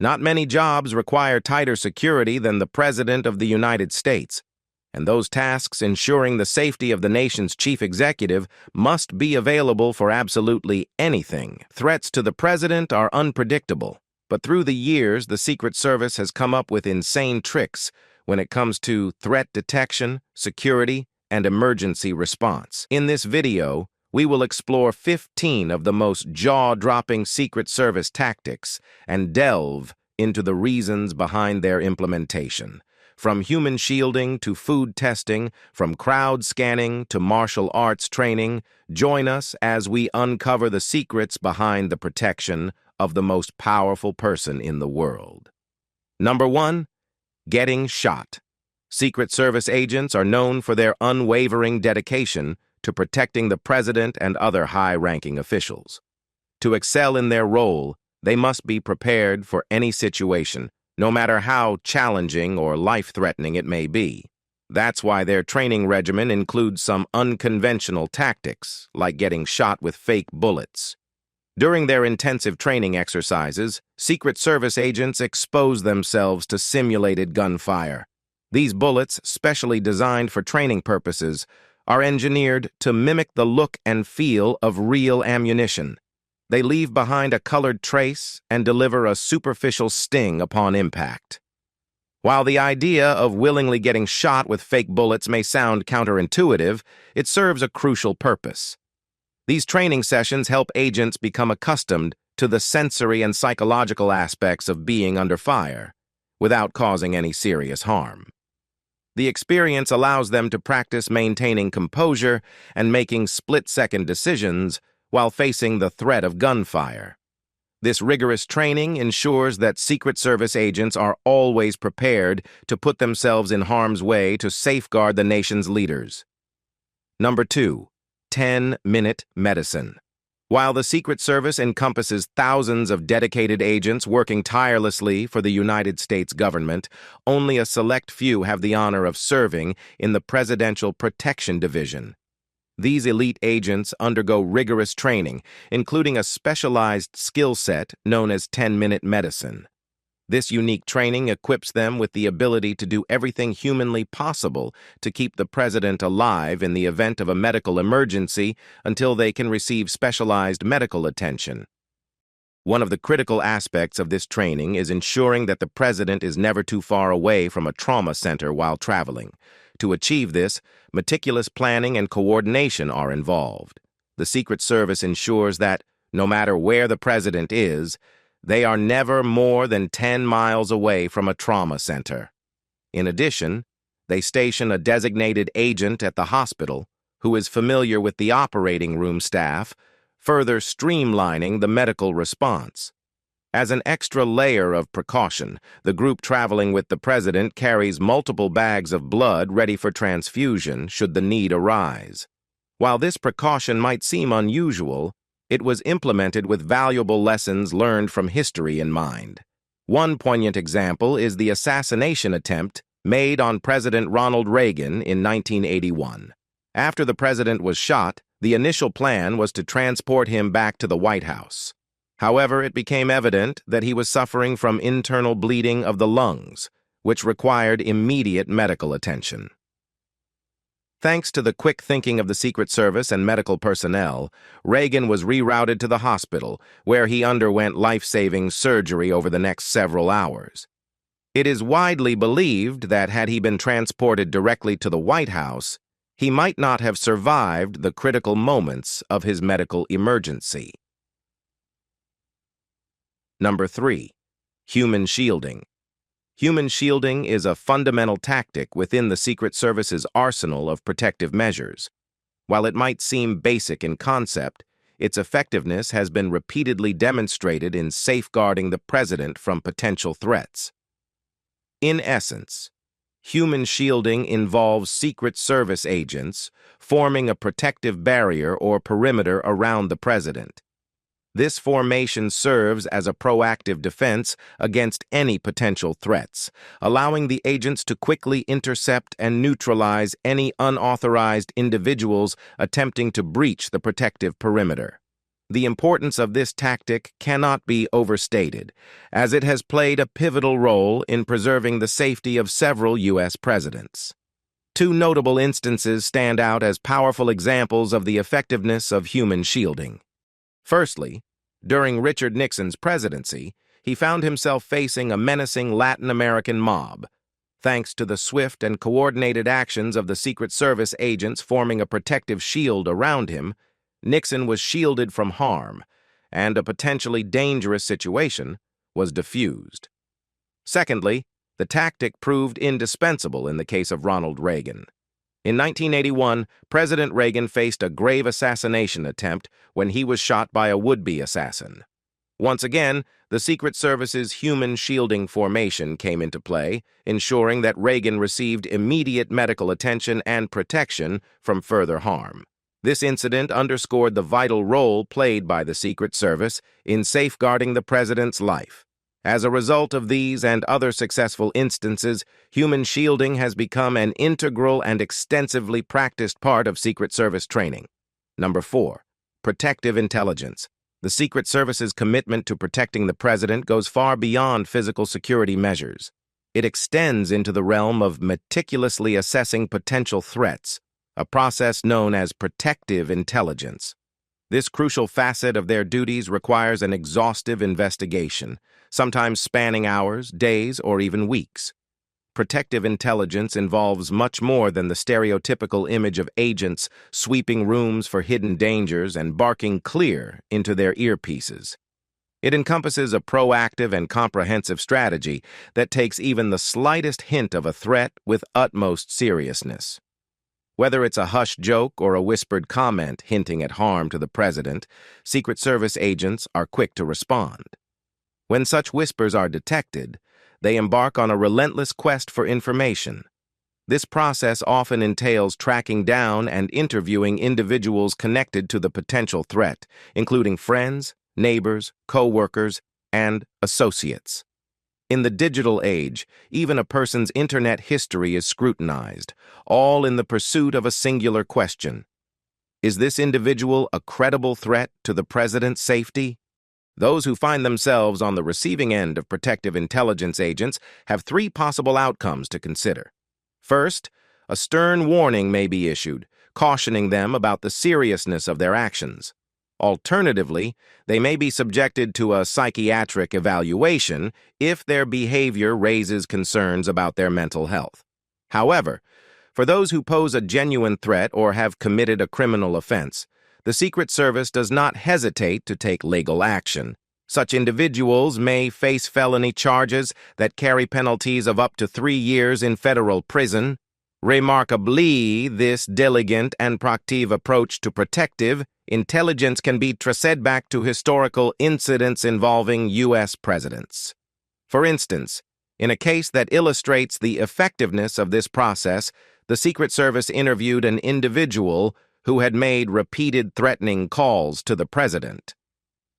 Not many jobs require tighter security than the President of the United States, and those tasks ensuring the safety of the nation's chief executive must be available for absolutely anything. Threats to the President are unpredictable, but through the years, the Secret Service has come up with insane tricks when it comes to threat detection, security, and emergency response. In this video, we will explore 15 of the most jaw-dropping Secret Service tactics and delve into the reasons behind their implementation. From human shielding to food testing, from crowd scanning to martial arts training, join us as we uncover the secrets behind the protection of the most powerful person in the world. Number 1. Getting shot. Secret Service agents are known for their unwavering dedication to protecting the President and other high-ranking officials. To excel in their role, they must be prepared for any situation, no matter how challenging or life-threatening it may be. That's why their training regimen includes some unconventional tactics, like getting shot with fake bullets. During their intensive training exercises, Secret Service agents expose themselves to simulated gunfire. These bullets, specially designed for training purposes, are engineered to mimic the look and feel of real ammunition. They leave behind a colored trace and deliver a superficial sting upon impact. While the idea of willingly getting shot with fake bullets may sound counterintuitive, it serves a crucial purpose. These training sessions help agents become accustomed to the sensory and psychological aspects of being under fire, without causing any serious harm. The experience allows them to practice maintaining composure and making split-second decisions while facing the threat of gunfire. This rigorous training ensures that Secret Service agents are always prepared to put themselves in harm's way to safeguard the nation's leaders. Number 2. 10-minute medicine. While the Secret Service encompasses thousands of dedicated agents working tirelessly for the United States government, only a select few have the honor of serving in the Presidential Protection Division. These elite agents undergo rigorous training, including a specialized skill set known as 10-minute medicine. This unique training equips them with the ability to do everything humanly possible to keep the President alive in the event of a medical emergency until they can receive specialized medical attention. One of the critical aspects of this training is ensuring that the President is never too far away from a trauma center while traveling. To achieve this, meticulous planning and coordination are involved. The Secret Service ensures that, no matter where the President is, they are never more than 10 miles away from a trauma center. In addition, they station a designated agent at the hospital who is familiar with the operating room staff, further streamlining the medical response. As an extra layer of precaution, the group traveling with the President carries multiple bags of blood ready for transfusion should the need arise. While this precaution might seem unusual, it was implemented with valuable lessons learned from history in mind. One poignant example is the assassination attempt made on President Ronald Reagan in 1981. After the president was shot, the initial plan was to transport him back to the White House. However, it became evident that he was suffering from internal bleeding of the lungs, which required immediate medical attention. Thanks to the quick thinking of the Secret Service and medical personnel, Reagan was rerouted to the hospital, where he underwent life-saving surgery over the next several hours. It is widely believed that had he been transported directly to the White House, he might not have survived the critical moments of his medical emergency. Number 3. Human shielding. Human shielding is a fundamental tactic within the Secret Service's arsenal of protective measures. While it might seem basic in concept, its effectiveness has been repeatedly demonstrated in safeguarding the President from potential threats. In essence, human shielding involves Secret Service agents forming a protective barrier or perimeter around the President. This formation serves as a proactive defense against any potential threats, allowing the agents to quickly intercept and neutralize any unauthorized individuals attempting to breach the protective perimeter. The importance of this tactic cannot be overstated, as it has played a pivotal role in preserving the safety of several U.S. presidents. Two notable instances stand out as powerful examples of the effectiveness of human shielding. Firstly, during Richard Nixon's presidency, he found himself facing a menacing Latin American mob. Thanks to the swift and coordinated actions of the Secret Service agents forming a protective shield around him, Nixon was shielded from harm, and a potentially dangerous situation was diffused. Secondly, the tactic proved indispensable in the case of Ronald Reagan. In 1981, President Reagan faced a grave assassination attempt when he was shot by a would-be assassin. Once again, the Secret Service's human shielding formation came into play, ensuring that Reagan received immediate medical attention and protection from further harm. This incident underscored the vital role played by the Secret Service in safeguarding the president's life. As a result of these and other successful instances, human shielding has become an integral and extensively practiced part of Secret Service training. Number 4. Protective intelligence. The Secret Service's commitment to protecting the president goes far beyond physical security measures. It extends into the realm of meticulously assessing potential threats, a process known as protective intelligence. This crucial facet of their duties requires an exhaustive investigation, sometimes spanning hours, days, or even weeks. Protective intelligence involves much more than the stereotypical image of agents sweeping rooms for hidden dangers and barking clear into their earpieces. It encompasses a proactive and comprehensive strategy that takes even the slightest hint of a threat with utmost seriousness. Whether it's a hushed joke or a whispered comment hinting at harm to the president, Secret Service agents are quick to respond. When such whispers are detected, they embark on a relentless quest for information. This process often entails tracking down and interviewing individuals connected to the potential threat, including friends, neighbors, co-workers, and associates. In the digital age, even a person's internet history is scrutinized, all in the pursuit of a singular question. Is this individual a credible threat to the president's safety? Those who find themselves on the receiving end of protective intelligence agents have three possible outcomes to consider. First, a stern warning may be issued, cautioning them about the seriousness of their actions. Alternatively, they may be subjected to a psychiatric evaluation if their behavior raises concerns about their mental health. However, for those who pose a genuine threat or have committed a criminal offense, the Secret Service does not hesitate to take legal action. Such individuals may face felony charges that carry penalties of up to 3 years in federal prison. Remarkably, this diligent and proactive approach to protective intelligence can be traced back to historical incidents involving U.S. presidents. For instance, in a case that illustrates the effectiveness of this process, the Secret Service interviewed an individual who had made repeated threatening calls to the president.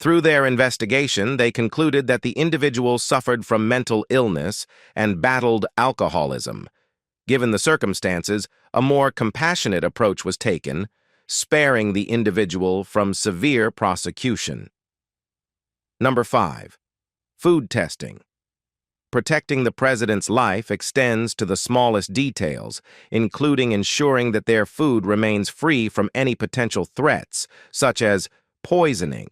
Through their investigation, they concluded that the individual suffered from mental illness and battled alcoholism. Given the circumstances, a more compassionate approach was taken, sparing the individual from severe prosecution. Number 5. Food testing. Protecting the president's life extends to the smallest details, including ensuring that their food remains free from any potential threats, such as poisoning.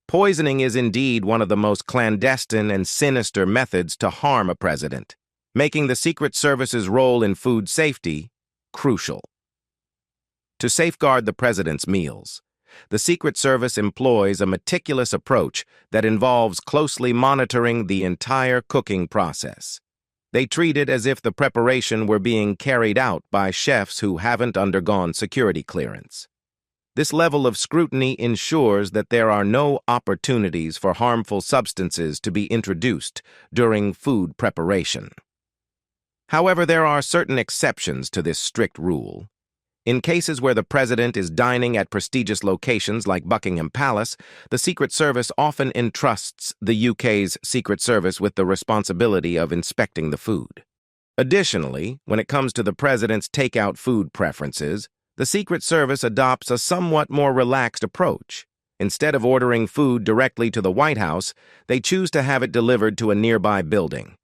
Poisoning is indeed one of the most clandestine and sinister methods to harm a president, making the Secret Service's role in food safety crucial. To safeguard the president's meals, the Secret Service employs a meticulous approach that involves closely monitoring the entire cooking process. They treat it as if the preparation were being carried out by chefs who haven't undergone security clearance. This level of scrutiny ensures that there are no opportunities for harmful substances to be introduced during food preparation. However, there are certain exceptions to this strict rule. In cases where the president is dining at prestigious locations like Buckingham Palace, the Secret Service often entrusts the UK's Secret Service with the responsibility of inspecting the food. Additionally, when it comes to the president's takeout food preferences, the Secret Service adopts a somewhat more relaxed approach. Instead of ordering food directly to the White House, they choose to have it delivered to a nearby building.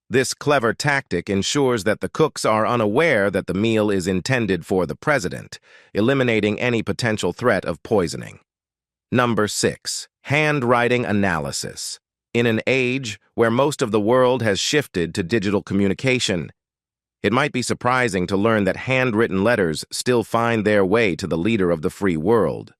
This clever tactic ensures that the cooks are unaware that the meal is intended for the president, eliminating any potential threat of poisoning. Number 6. Handwriting Analysis. In an age where most of the world has shifted to digital communication, it might be surprising to learn that handwritten letters still find their way to the leader of the free world.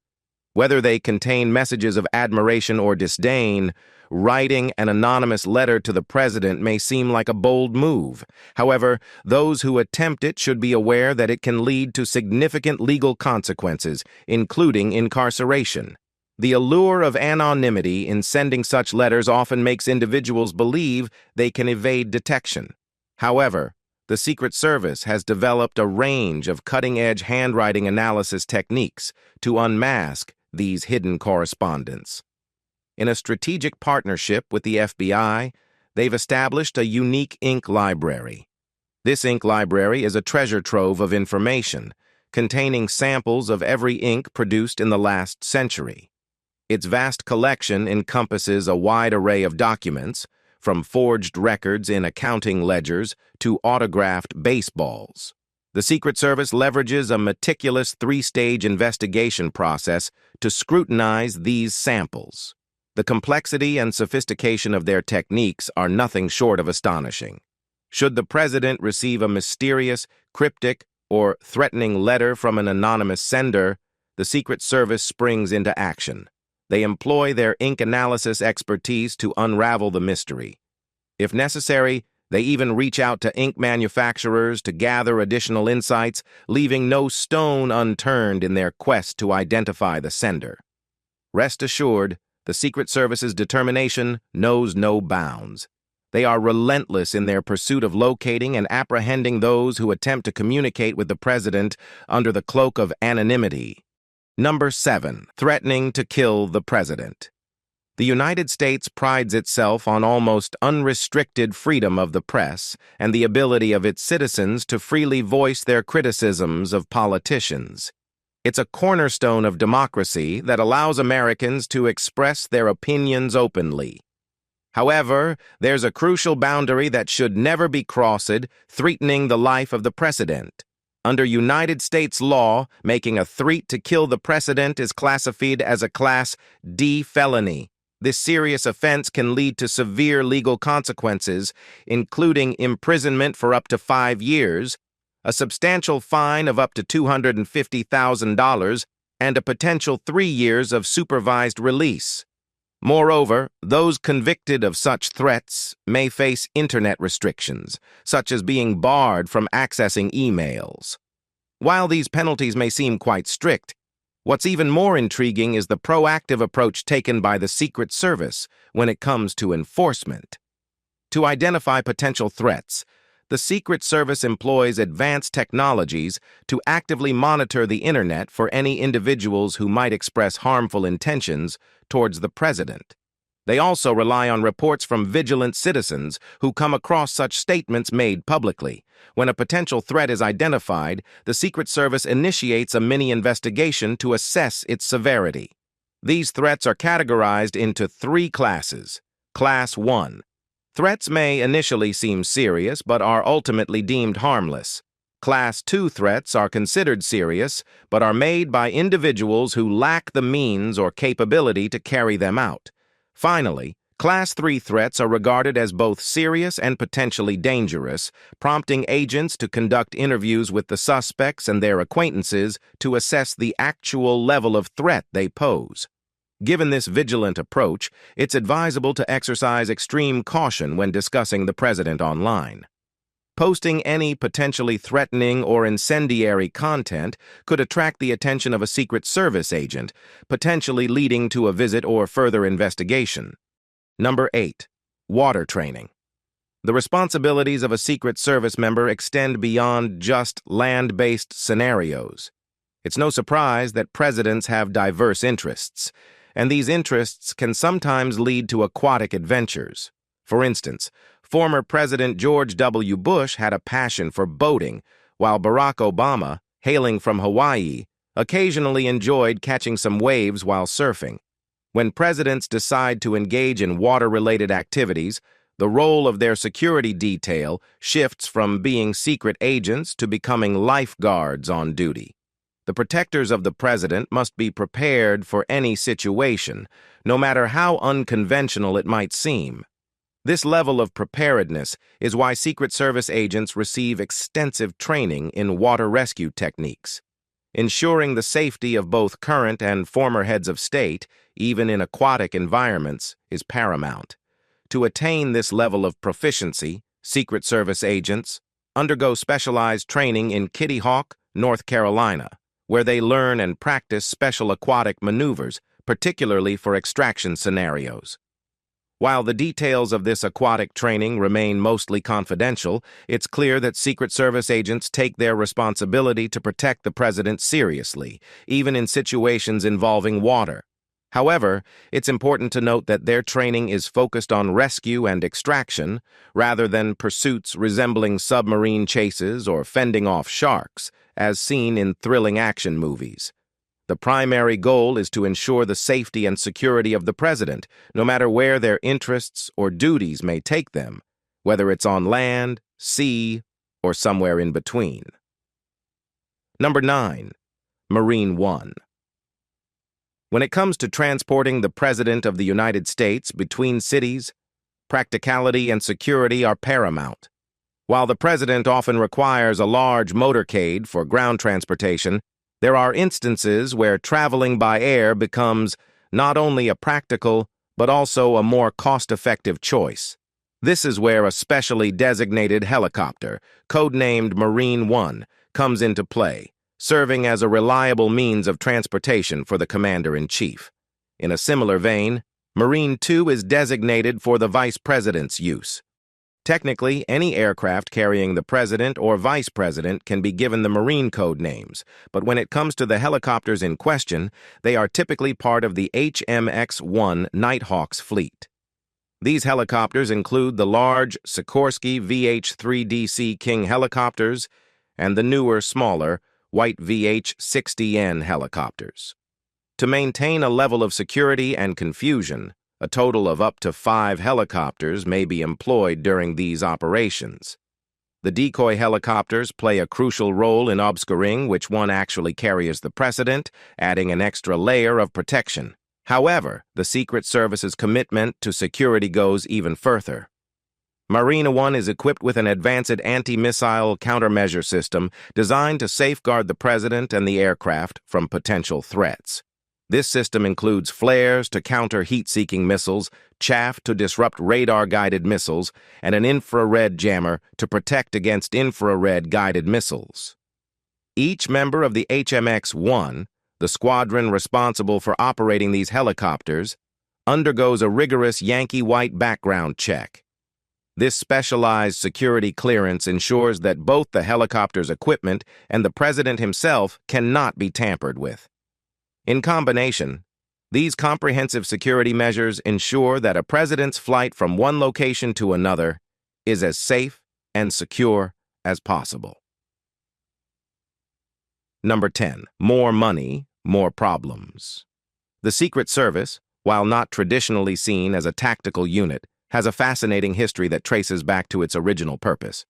Whether they contain messages of admiration or disdain, writing an anonymous letter to the president may seem like a bold move. However, those who attempt it should be aware that it can lead to significant legal consequences, including incarceration. The allure of anonymity in sending such letters often makes individuals believe they can evade detection. However, the Secret Service has developed a range of cutting-edge handwriting analysis techniques to unmask these hidden correspondence. In a strategic partnership with the FBI, they've established a unique ink library. This ink library is a treasure trove of information, containing samples of every ink produced in the last century. Its vast collection encompasses a wide array of documents, from forged records in accounting ledgers to autographed baseballs. The Secret Service leverages a meticulous three-stage investigation process to scrutinize these samples. The complexity and sophistication of their techniques are nothing short of astonishing. Should the president receive a mysterious, cryptic, or threatening letter from an anonymous sender, the Secret Service springs into action. They employ their ink analysis expertise to unravel the mystery. If necessary, they even reach out to ink manufacturers to gather additional insights, leaving no stone unturned in their quest to identify the sender. Rest assured, the Secret Service's determination knows no bounds. They are relentless in their pursuit of locating and apprehending those who attempt to communicate with the president under the cloak of anonymity. Number 7. Threatening to kill the president. The United States prides itself on almost unrestricted freedom of the press and the ability of its citizens to freely voice their criticisms of politicians. It's a cornerstone of democracy that allows Americans to express their opinions openly. However, there's a crucial boundary that should never be crossed, threatening the life of the president. Under United States law, making a threat to kill the president is classified as a Class D felony. This serious offense can lead to severe legal consequences, including imprisonment for up to 5 years, a substantial fine of up to $250,000, and a potential 3 years of supervised release. Moreover, those convicted of such threats may face internet restrictions, such as being barred from accessing emails. While these penalties may seem quite strict, what's even more intriguing is the proactive approach taken by the Secret Service when it comes to enforcement. To identify potential threats, the Secret Service employs advanced technologies to actively monitor the internet for any individuals who might express harmful intentions towards the president. They also rely on reports from vigilant citizens who come across such statements made publicly. When a potential threat is identified, the Secret Service initiates a mini-investigation to assess its severity. These threats are categorized into 3 classes. Class 1. Threats may initially seem serious but are ultimately deemed harmless. Class 2 threats are considered serious but are made by individuals who lack the means or capability to carry them out. Finally, Class 3 threats are regarded as both serious and potentially dangerous, prompting agents to conduct interviews with the suspects and their acquaintances to assess the actual level of threat they pose. Given this vigilant approach, it's advisable to exercise extreme caution when discussing the president online. Posting any potentially threatening or incendiary content could attract the attention of a Secret Service agent, potentially leading to a visit or further investigation. Number 8. Water training. The responsibilities of a Secret Service member extend beyond just land-based scenarios. It's no surprise that presidents have diverse interests, and these interests can sometimes lead to aquatic adventures. For instance, former President George W. Bush had a passion for boating, while Barack Obama, hailing from Hawaii, occasionally enjoyed catching some waves while surfing. When presidents decide to engage in water-related activities, the role of their security detail shifts from being secret agents to becoming lifeguards on duty. The protectors of the president must be prepared for any situation, no matter how unconventional it might seem. This level of preparedness is why Secret Service agents receive extensive training in water rescue techniques. Ensuring the safety of both current and former heads of state, even in aquatic environments, is paramount. To attain this level of proficiency, Secret Service agents undergo specialized training in Kitty Hawk, North Carolina, where they learn and practice special aquatic maneuvers, particularly for extraction scenarios. While the details of this aquatic training remain mostly confidential, it's clear that Secret Service agents take their responsibility to protect the president seriously, even in situations involving water. However, it's important to note that their training is focused on rescue and extraction, rather than pursuits resembling submarine chases or fending off sharks, as seen in thrilling action movies. The primary goal is to ensure the safety and security of the president, no matter where their interests or duties may take them, whether it's on land, sea, or somewhere in between. Number 9. MarineOne. When it comes to transporting the President of the United States between cities, practicality and security are paramount. While the President often requires a large motorcade for ground transportation, there are instances where traveling by air becomes not only a practical, but also a more cost-effective choice. This is where a specially designated helicopter, codenamed MarineOne, comes into play, serving as a reliable means of transportation for the Commander-in-Chief. In a similar vein, MarineOne is designated for the Vice President's use. Technically, any aircraft carrying the President or Vice President can be given the Marine code names, but when it comes to the helicopters in question, they are typically part of the HMX-1 Nighthawks fleet. These helicopters include the large Sikorsky VH-3DC King helicopters and the newer, smaller, white VH-60N helicopters. To maintain a level of security and confusion, a total of up to 5 helicopters may be employed during these operations. The decoy helicopters play a crucial role in obscuring which one actually carries the President, adding an extra layer of protection. However, the Secret Service's commitment to security goes even further. MarineOne is equipped with an advanced anti-missile countermeasure system designed to safeguard the President and the aircraft from potential threats. This system includes flares to counter heat-seeking missiles, chaff to disrupt radar-guided missiles, and an infrared jammer to protect against infrared-guided missiles. Each member of the HMX-1, the squadron responsible for operating these helicopters, undergoes a rigorous Yankee White background check. This specialized security clearance ensures that both the helicopter's equipment and the President himself cannot be tampered with. In combination, these comprehensive security measures ensure that a president's flight from one location to another is as safe and secure as possible. Number 10. More money, more problems. The Secret Service, while not traditionally seen as a tactical unit, has a fascinating history that traces back to its original purpose.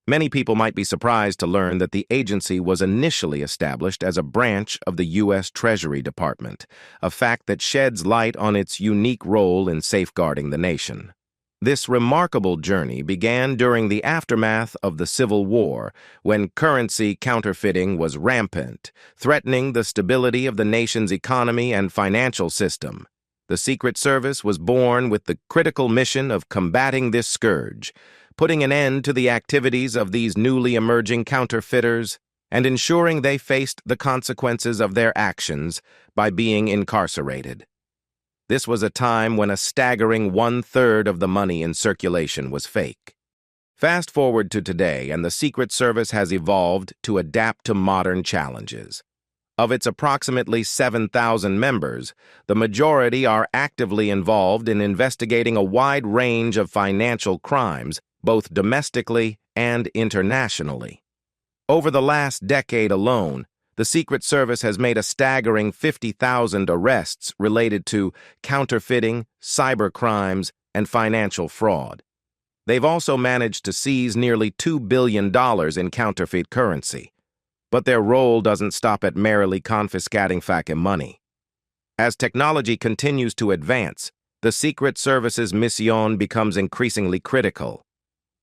Many people might be surprised to learn that the agency was initially established as a branch of the U.S. Treasury Department, a fact that sheds light on its unique role in safeguarding the nation. This remarkable journey began during the aftermath of the Civil War, when currency counterfeiting was rampant, threatening the stability of the nation's economy and financial system. The Secret Service was born with the critical mission of combating this scourge, putting an end to the activities of these newly emerging counterfeiters, and ensuring they faced the consequences of their actions by being incarcerated. This was a time when a staggering 1/3 of the money in circulation was fake. Fast forward to today, and the Secret Service has evolved to adapt to modern challenges. Of its approximately 7,000 members, the majority are actively involved in investigating a wide range of financial crimes, both domestically and internationally. Over the last decade alone, the Secret Service has made a staggering 50,000 arrests related to counterfeiting, cyber crimes, and financial fraud. They've also managed to seize nearly $2 billion in counterfeit currency. But their role doesn't stop at merely confiscating fake money. As technology continues to advance, the Secret Service's mission becomes increasingly critical.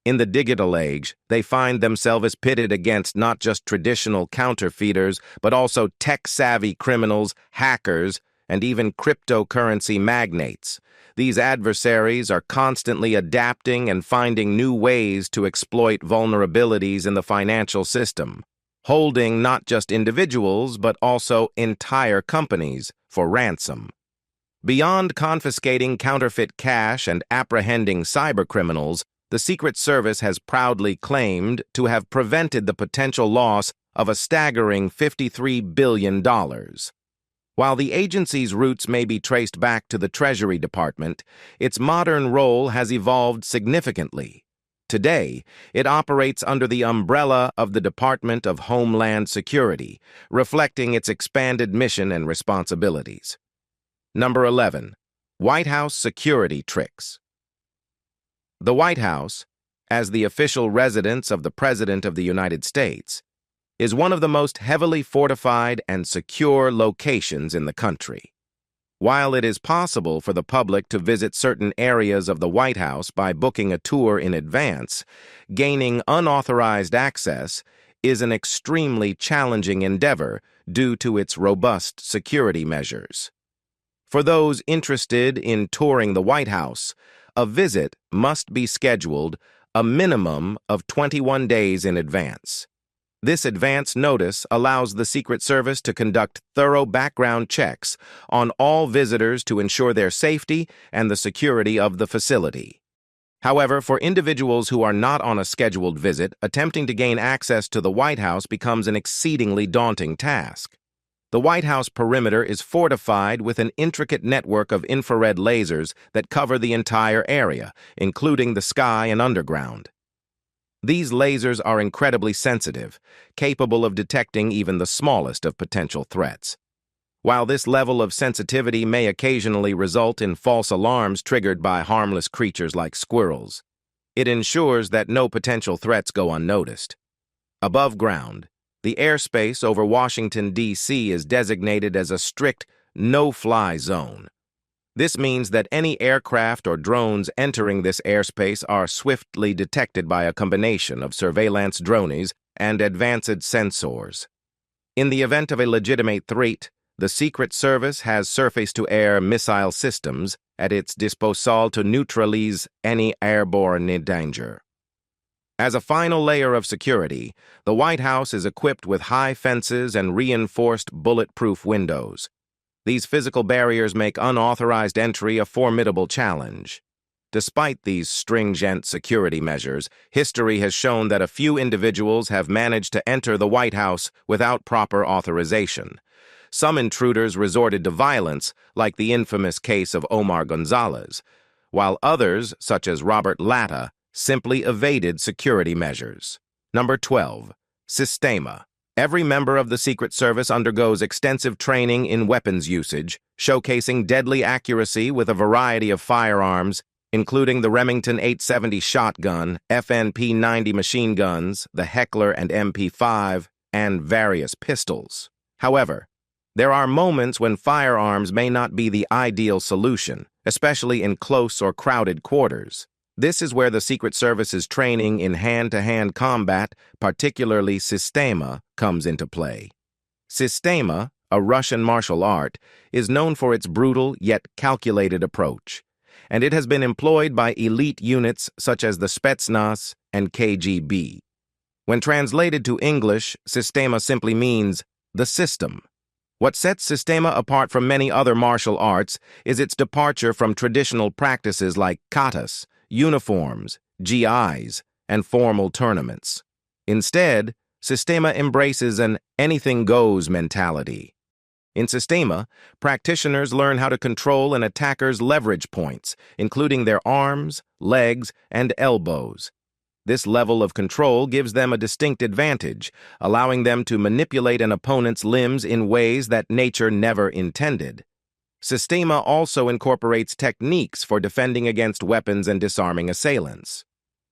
In the digital age, they find themselves pitted against not just traditional counterfeiters, but also tech-savvy criminals, hackers, and even cryptocurrency magnates. These adversaries are constantly adapting and finding new ways to exploit vulnerabilities in the financial system, holding not just individuals, but also entire companies for ransom. Beyond confiscating counterfeit cash and apprehending cybercriminals, the Secret Service has proudly claimed to have prevented the potential loss of a staggering $53 billion. While the agency's roots may be traced back to the Treasury Department, its modern role has evolved significantly. Today, it operates under the umbrella of the Department of Homeland Security, reflecting its expanded mission and responsibilities. Number 11. White House Security Tricks. The White House, as the official residence of the President of the United States, is one of the most heavily fortified and secure locations in the country. While it is possible for the public to visit certain areas of the White House by booking a tour in advance, gaining unauthorized access is an extremely challenging endeavor due to its robust security measures. For those interested in touring the White House, a visit must be scheduled a minimum of 21 days in advance. This advance notice allows the Secret Service to conduct thorough background checks on all visitors to ensure their safety and the security of the facility. However, for individuals who are not on a scheduled visit, attempting to gain access to the White House becomes an exceedingly daunting task. The White House perimeter is fortified with an intricate network of infrared lasers that cover the entire area, including the sky and underground. These lasers are incredibly sensitive, capable of detecting even the smallest of potential threats. While this level of sensitivity may occasionally result in false alarms triggered by harmless creatures like squirrels, it ensures that no potential threats go unnoticed. Above ground, the airspace over Washington, D.C. is designated as a strict no-fly zone. This means that any aircraft or drones entering this airspace are swiftly detected by a combination of surveillance drones and advanced sensors. In the event of a legitimate threat, the Secret Service has surface-to-air missile systems at its disposal to neutralize any airborne danger. As a final layer of security, the White House is equipped with high fences and reinforced bulletproof windows. These physical barriers make unauthorized entry a formidable challenge. Despite these stringent security measures, history has shown that a few individuals have managed to enter the White House without proper authorization. Some intruders resorted to violence, like the infamous case of Omar Gonzalez, while others, such as Robert Latta, simply evaded security measures. Number 12. Systema. Every member of the Secret Service undergoes extensive training in weapons usage, showcasing deadly accuracy with a variety of firearms, including the Remington 870 shotgun, FNP 90 machine guns, the Heckler and MP5, and various pistols. However, there are moments when firearms may not be the ideal solution, especially in close or crowded quarters. This is where the Secret Service's training in hand-to-hand combat, particularly Systema, comes into play. Systema, a Russian martial art, is known for its brutal yet calculated approach, and it has been employed by elite units such as the Spetsnaz and KGB. When translated to English, Systema simply means the system. What sets Systema apart from many other martial arts is its departure from traditional practices like katas, uniforms, GIs, and formal tournaments. Instead, Systema embraces an anything-goes mentality. In Systema, practitioners learn how to control an attacker's leverage points, including their arms, legs, and elbows. This level of control gives them a distinct advantage, allowing them to manipulate an opponent's limbs in ways that nature never intended. Systema also incorporates techniques for defending against weapons and disarming assailants.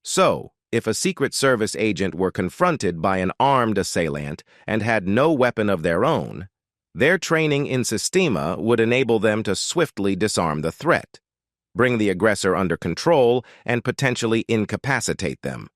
So, if a Secret Service agent were confronted by an armed assailant and had no weapon of their own, their training in Systema would enable them to swiftly disarm the threat, bring the aggressor under control, and potentially incapacitate them,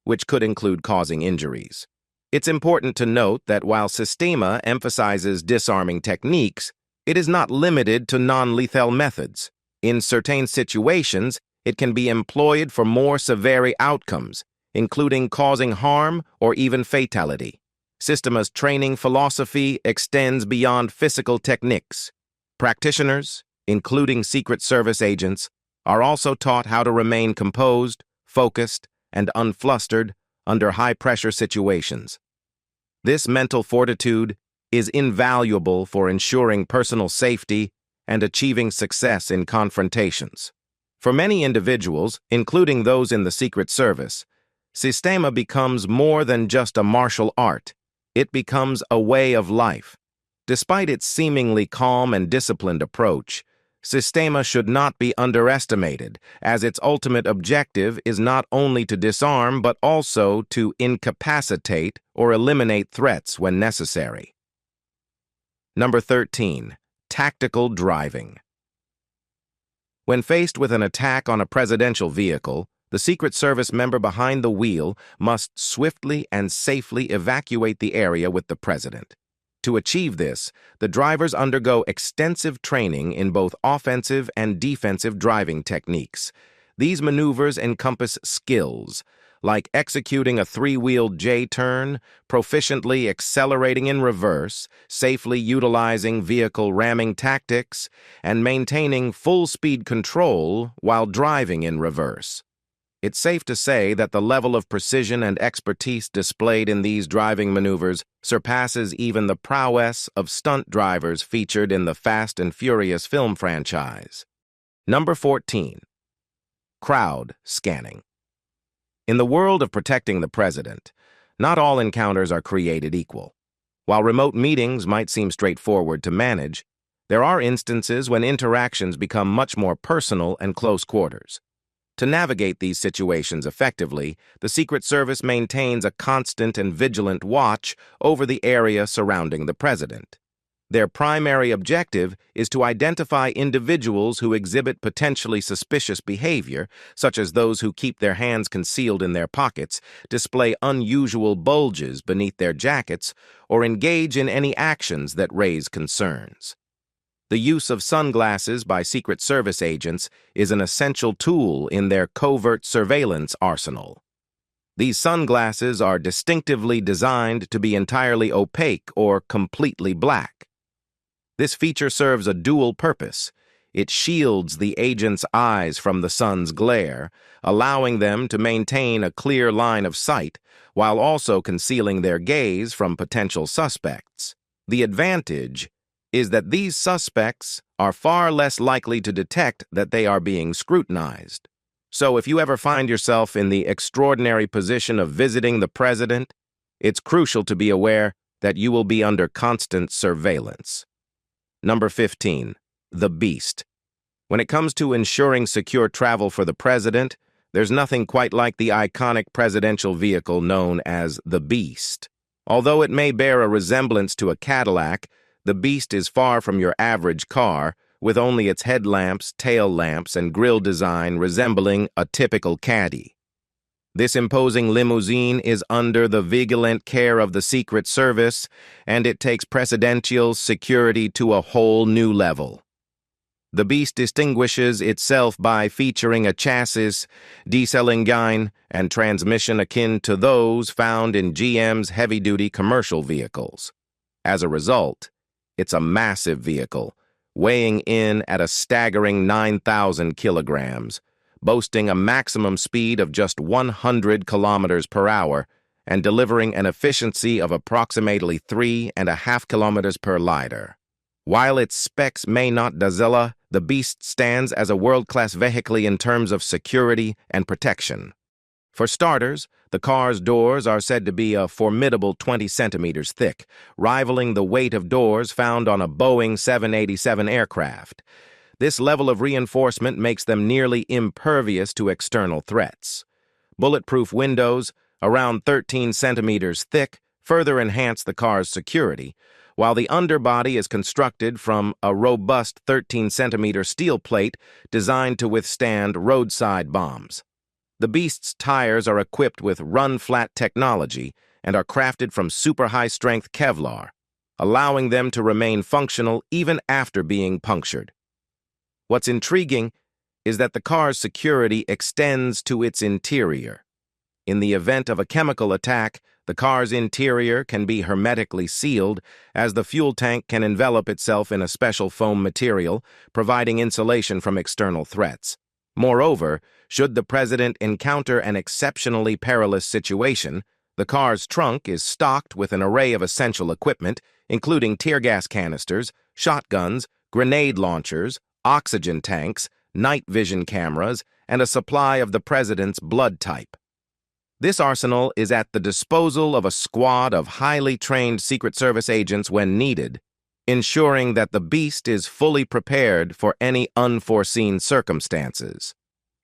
which could include causing injuries. It's important to note that while Systema emphasizes disarming techniques, it is not limited to non-lethal methods. In certain situations, it can be employed for more severe outcomes, including causing harm or even fatality. Systema's training philosophy extends beyond physical techniques. Practitioners, including Secret Service agents, are also taught how to remain composed, focused, and unflustered under high-pressure situations. This mental fortitude is invaluable for ensuring personal safety and achieving success in confrontations. For many individuals, including those in the Secret Service, Systema becomes more than just a martial art. It becomes a way of life. Despite its seemingly calm and disciplined approach, Systema should not be underestimated, as its ultimate objective is not only to disarm but also to incapacitate or eliminate threats when necessary. Number 13. Tactical driving. When faced with an attack on a presidential vehicle, the Secret Service member behind the wheel must swiftly and safely evacuate the area with the president. To achieve this, the drivers undergo extensive training in both offensive and defensive driving techniques. These maneuvers encompass skills like executing a three-wheeled J-turn, proficiently accelerating in reverse, safely utilizing vehicle ramming tactics, and maintaining full-speed control while driving in reverse. It's safe to say that the level of precision and expertise displayed in these driving maneuvers surpasses even the prowess of stunt drivers featured in the Fast and Furious film franchise. Number 14. Crowd scanning. In the world of protecting the president, not all encounters are created equal. While remote meetings might seem straightforward to manage, there are instances when interactions become much more personal and close quarters. To navigate these situations effectively, the Secret Service maintains a constant and vigilant watch over the area surrounding the president. Their primary objective is to identify individuals who exhibit potentially suspicious behavior, such as those who keep their hands concealed in their pockets, display unusual bulges beneath their jackets, or engage in any actions that raise concerns. The use of sunglasses by Secret Service agents is an essential tool in their covert surveillance arsenal. These sunglasses are distinctively designed to be entirely opaque or completely black. This feature serves a dual purpose. It shields the agent's eyes from the sun's glare, allowing them to maintain a clear line of sight while also concealing their gaze from potential suspects. The advantage is that these suspects are far less likely to detect that they are being scrutinized. So if you ever find yourself in the extraordinary position of visiting the president, it's crucial to be aware that you will be under constant surveillance. Number 15. The Beast. When it comes to ensuring secure travel for the president, there's nothing quite like the iconic presidential vehicle known as the Beast. Although it may bear a resemblance to a Cadillac, the Beast is far from your average car, with only its headlamps, tail lamps, and grille design resembling a typical Caddy. This imposing limousine is under the vigilant care of the Secret Service, and it takes presidential security to a whole new level. The Beast distinguishes itself by featuring a chassis, diesel engine, and transmission akin to those found in GM's heavy-duty commercial vehicles. As a result, it's a massive vehicle, weighing in at a staggering 9,000 kilograms, boasting a maximum speed of just 100 kilometers per hour and delivering an efficiency of approximately 3.5 kilometers per liter. While its specs may not dazzle, the Beast stands as a world-class vehicle in terms of security and protection. For starters, the car's doors are said to be a formidable 20 centimeters thick, rivaling the weight of doors found on a Boeing 787 aircraft. This level of reinforcement makes them nearly impervious to external threats. Bulletproof windows, around 13 centimeters thick, further enhance the car's security, while the underbody is constructed from a robust 13-centimeter steel plate designed to withstand roadside bombs. The Beast's tires are equipped with run-flat technology and are crafted from super-high-strength Kevlar, allowing them to remain functional even after being punctured. What's intriguing is that the car's security extends to its interior. In the event of a chemical attack, the car's interior can be hermetically sealed, as the fuel tank can envelop itself in a special foam material, providing insulation from external threats. Moreover, should the president encounter an exceptionally perilous situation, the car's trunk is stocked with an array of essential equipment, including tear gas canisters, shotguns, grenade launchers, oxygen tanks, night vision cameras, and a supply of the president's blood type. This arsenal is at the disposal of a squad of highly trained Secret Service agents when needed, ensuring that the Beast is fully prepared for any unforeseen circumstances.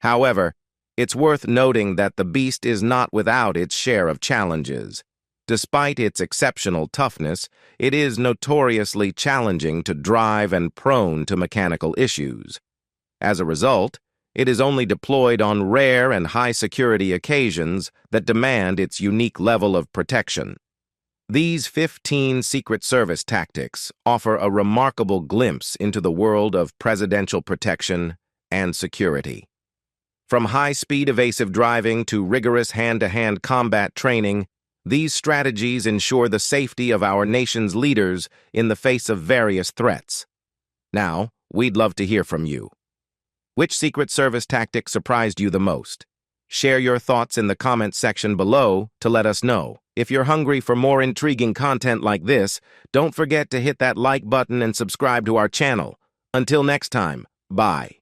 However, it's worth noting that the Beast is not without its share of challenges. Despite its exceptional toughness, it is notoriously challenging to drive and prone to mechanical issues. As a result, it is only deployed on rare and high-security occasions that demand its unique level of protection. These 15 Secret Service tactics offer a remarkable glimpse into the world of presidential protection and security. From high-speed evasive driving to rigorous hand-to-hand combat training, these strategies ensure the safety of our nation's leaders in the face of various threats. Now, we'd love to hear from you. Which Secret Service tactic surprised you the most? Share your thoughts in the comments section below to let us know. If you're hungry for more intriguing content like this, don't forget to hit that like button and subscribe to our channel. Until next time, bye.